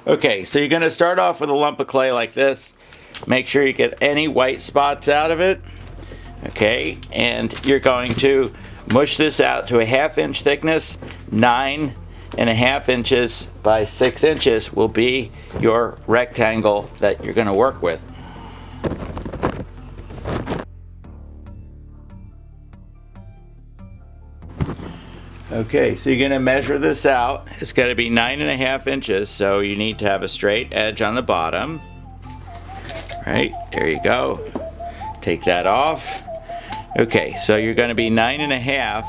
Okay, so you're going to start off with a lump of clay like this. Make sure you get any white spots out of it. Okay, and you're going to mush this out to a 1/2 inch thickness. 9.5 inches by 6 inches will be your rectangle that you're going to work with. Okay, so you're going to measure this out. It's going to be 9.5 inches, so you need to have a straight edge on the bottom. Right, there you go. Take that off. Okay, so you're going to be 9.5.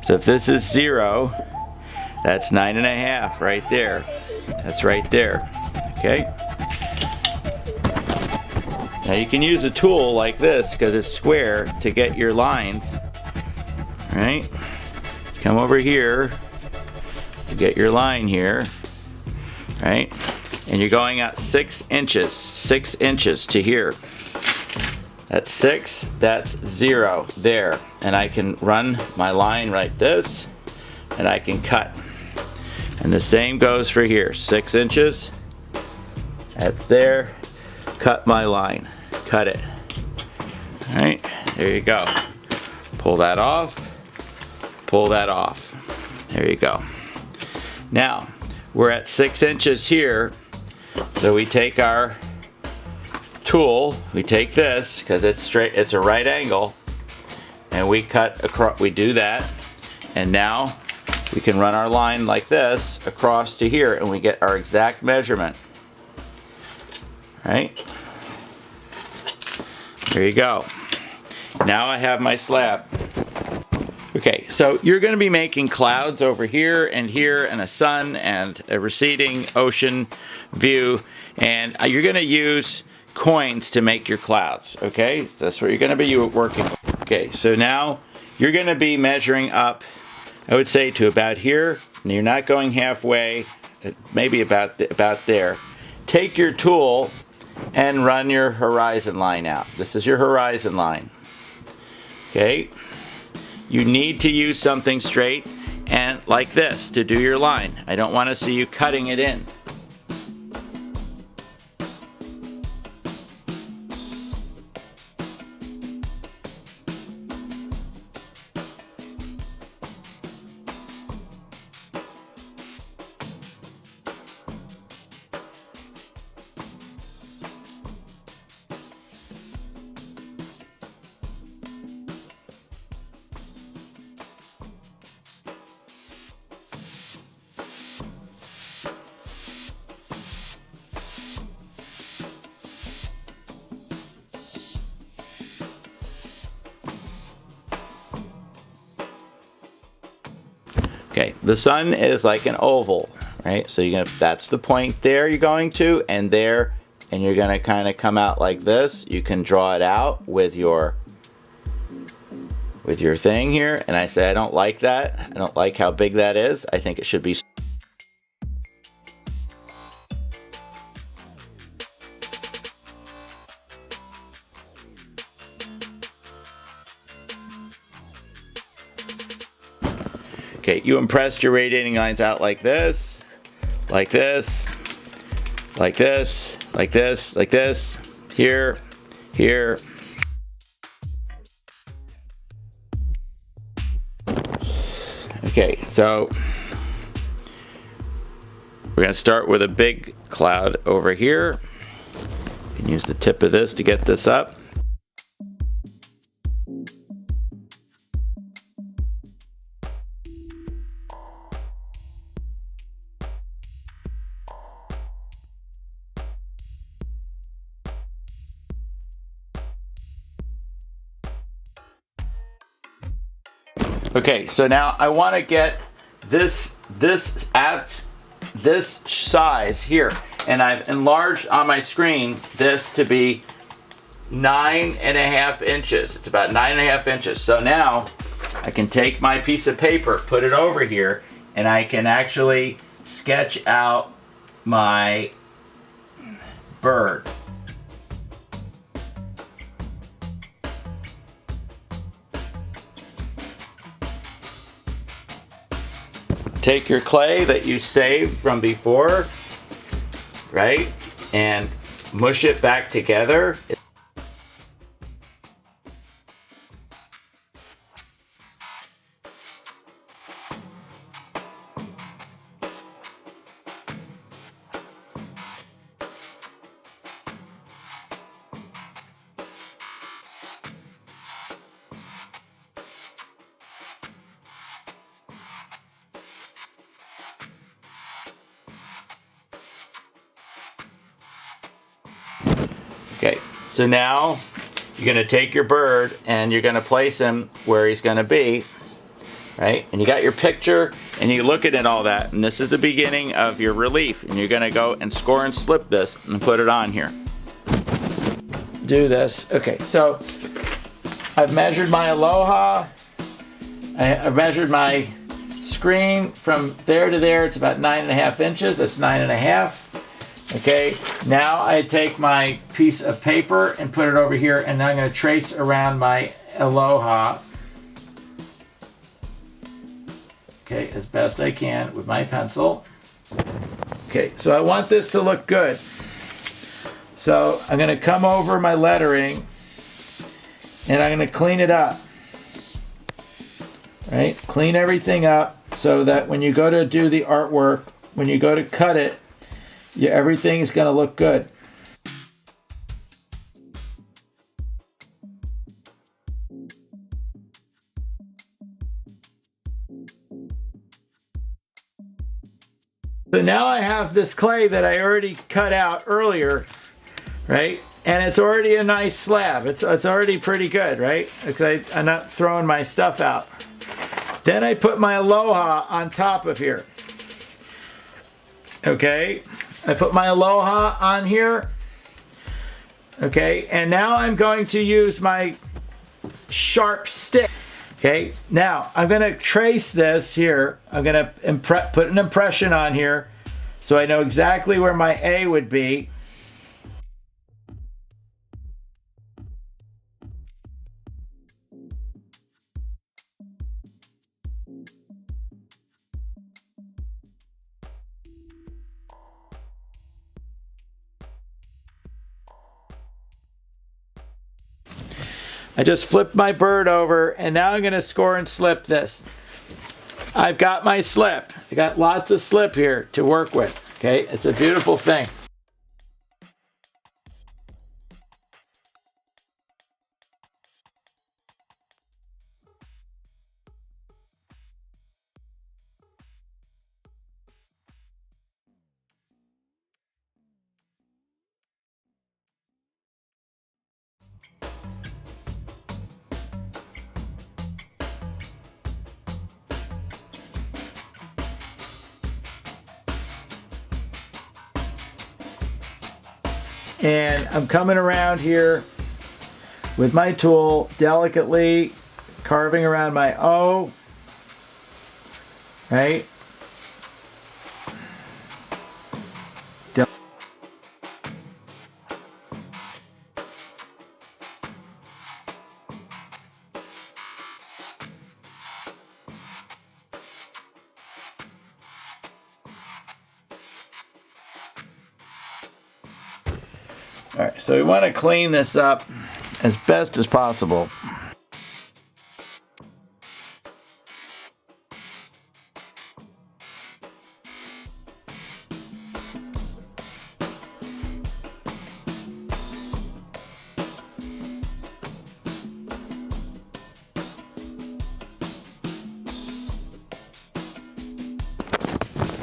So if this is 0, that's 9.5 right there. That's right there. Okay. Now you can use a tool like this because it's square to get your lines. Right. Come over here to get your line here. Right. And you're going out 6 inches. 6 inches to here. That's 6, that's 0 there. And I can run my line like this, and I can cut. And the same goes for here. 6 inches, that's there. Cut my line, cut it. All right, there you go. Pull that off, pull that off. There you go. Now, we're at 6 inches here, so we take our tool, we take this because it's straight, it's a right angle, and we cut across. We do that, and now we can run our line like this across to here, and we get our exact measurement. Right? There you go. Now I have my slab. Okay, so you're going to be making clouds over here, and a sun, and a receding ocean view, and you're going to use coins to make your clouds. Okay, so that's what you're going to be working with. Okay, so now you're going to be measuring up, I would say, to about here, and you're not going halfway, maybe about there. Take your tool and run your horizon line out. This is your horizon line. Okay, you need to use something straight and like this to do your line. I don't want to see you cutting it in. Okay, the sun is like an oval, right? So that's the point there you're going to, and there, and you're going to kind of come out like this. You can draw it out with your thing here, and I say I don't like that. I don't like how big that is. I think it should be. Okay, you impressed your radiating lines out like this, like this, like this, like this, like this, here, here. Okay, so we're going to start with a big cloud over here. You can use the tip of this to get this up. Okay, so now I want to get this at this size here, and I've enlarged on my screen this to be 9.5 inches. It's about 9.5 inches. So now I can take my piece of paper, put it over here, and I can actually sketch out my bird. Take your clay that you saved from before, right? And mush it back together. Okay, so now you're going to take your bird and you're going to place him where he's going to be, right? And you got your picture and you look at it and all that, and this is the beginning of your relief, and you're going to go and score and slip this and put it on here. Do this. Okay, so I've measured my Aloha. I've measured my screen from there to there. It's about 9.5 inches. That's 9.5. Okay, now I take my piece of paper and put it over here, and now I'm going to trace around my Aloha. Okay, as best I can with my pencil. Okay, so I want this to look good. So I'm going to come over my lettering, and I'm going to clean it up. Right, clean everything up so that when you go to do the artwork, when you go to cut it, everything is going to look good. So now I have this clay that I already cut out earlier, right? And it's already a nice slab. It's already pretty good, right? Because I'm not throwing my stuff out. Then I put my Aloha on top of here. Okay, I put my Aloha on here. Okay, and now I'm going to use my sharp stick. Okay, now I'm going to trace this here. I'm going to put an impression on here so I know exactly where my A would be. I just flipped my bird over, and now I'm going to score and slip this. I've got my slip. I got lots of slip here to work with. Okay, it's a beautiful thing. And I'm coming around here with my tool, delicately carving around my O, right? All right, so we want to clean this up as best as possible.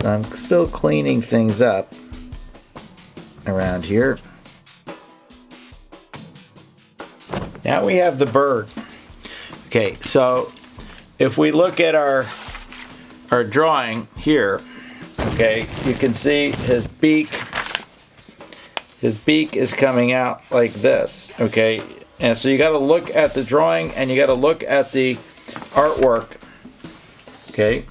So I'm still cleaning things up around here. Now we have the bird. Okay, so if we look at our drawing here, okay, you can see his beak. His beak is coming out like this, okay? And so you got to look at the drawing and you got to look at the artwork, okay?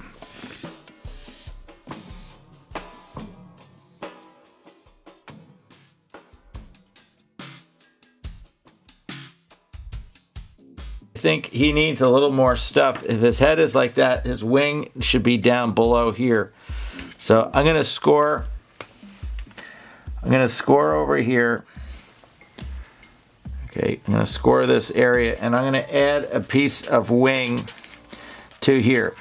I think he needs a little more stuff. If his head is like that, his wing should be down below here. So I'm going to score I'm gonna score over here. Okay, I'm gonna score this area and I'm gonna add a piece of wing to here.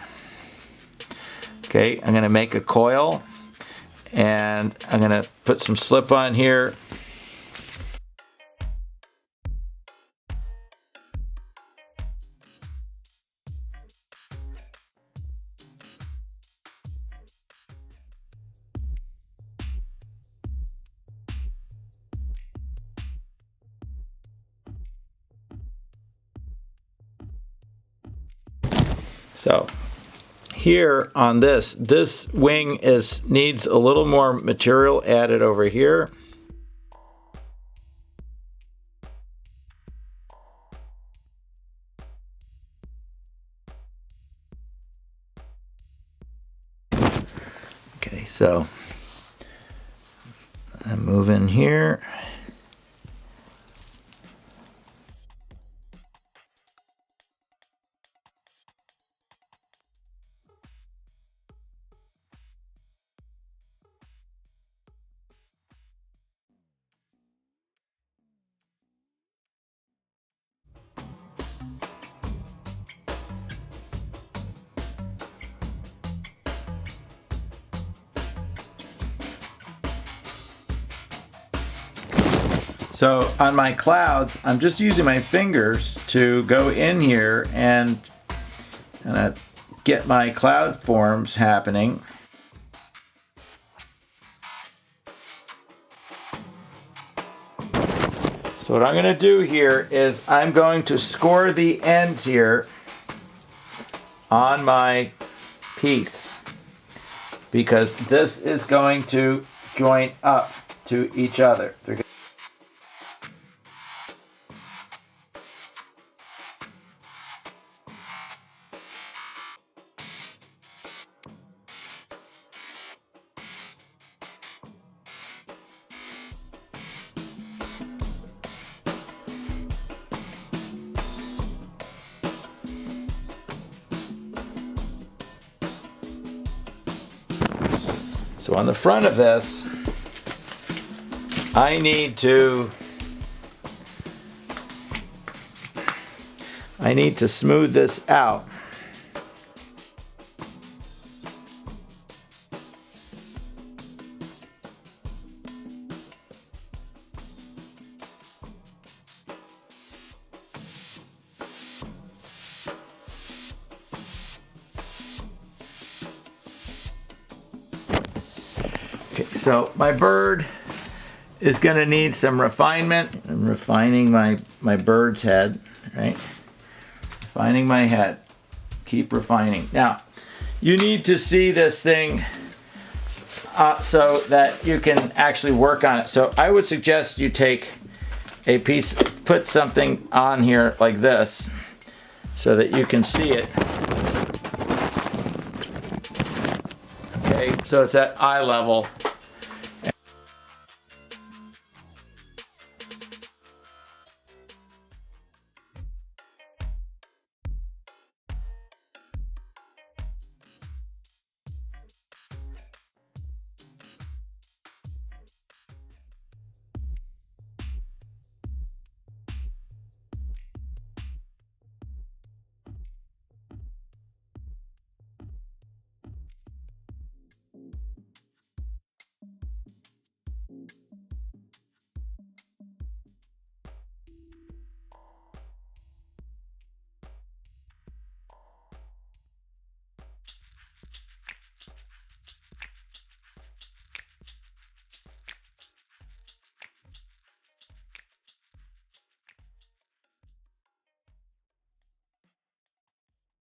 Okay, I'm gonna make a coil and I'm gonna put some slip on here. So here on this wing needs a little more material added over here. Okay, so I move in here. So on my clouds, I'm just using my fingers to go in here and get my cloud forms happening. So what I'm going to do here is I'm going to score the ends here on my piece because this is going to join up to each other. So on the front of this, I need to smooth this out. Okay, so my bird is going to need some refinement. I'm refining my bird's head, right? Refining my head. Keep refining. Now, you need to see this thing so that you can actually work on it. So I would suggest you take a piece, put something on here like this so that you can see it. Okay, so it's at eye level.